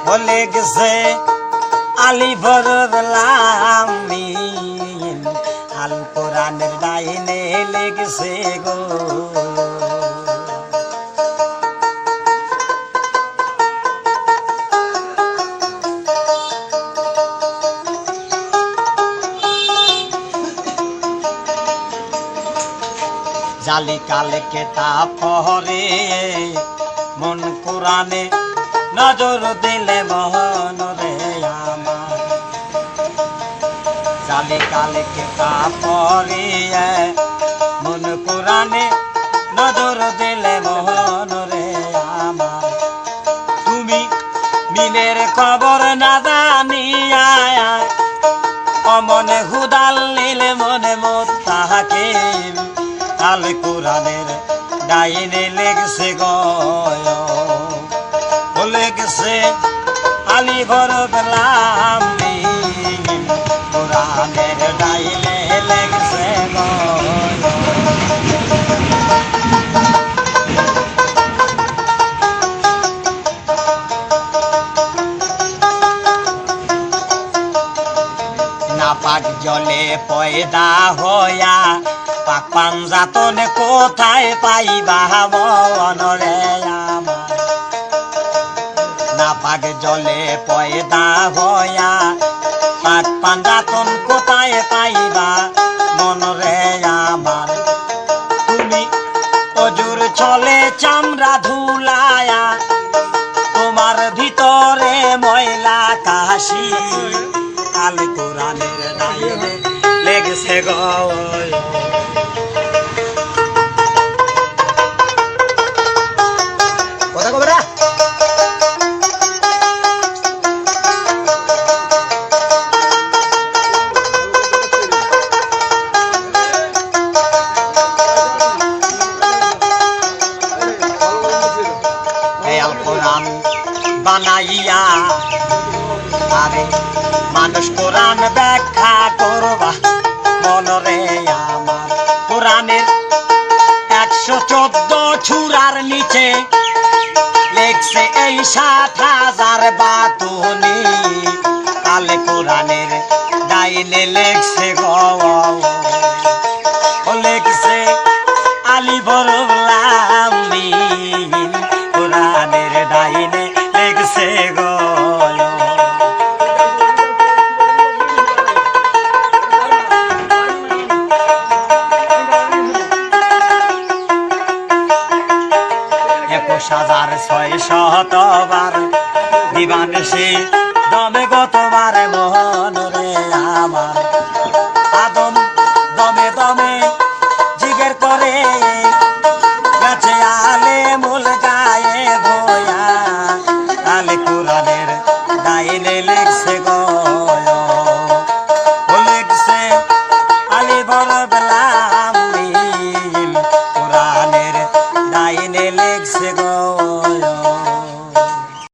বলে গেছে আলী বরলামিন আল কোরআনের ডাইনে লেগেছে গো জালি কালে কেতাব পড়ে মন কোরআনে নজর দিলে মহন রে আমার জালি কালে কেতাব পড়ে মন কোরআনে নজর দিলে মহন রে আমার তুমি মিলের খবর না জানিয়া অমনে হুদাল নীলে মনে মোত্তাকে আল কোরআনের ডাইনে লেগেছে গয় লেগেছে আলী বরলামিন কোরআনের ডাইনে লেগেছে গয় নাপাক জলে পয়দা হইয়া পাক পাঞ্জাতন কোথায় পাইবা মনরে আমার নাপাক জলে পয়দা হইয়া পাক পাঞ্জাতন কোথায় পাইবা মনরে আমার তুমি অজুর চলে চামড়া ধুলায়া তোমার ভিতরে ময়লা কাশি আল কোরআনের ডাইনে লেগেছে গয় কথা কবে না এই আল কোরআন বানাইয়া আরে মানুষ কোরআন ব্যাখ্যা করবা মনরে আমার কোরআনের 114 ছুরার নিচে লেখছে এই 7,000 বাতুনি আল কোরআনের ডাইনে লেখছে গো লেখছে আলী বরলামিন কোরআনের ডাইনে লেখছে গো হাজার 600 দিবান সে দমে গতবার মোহন রে আমার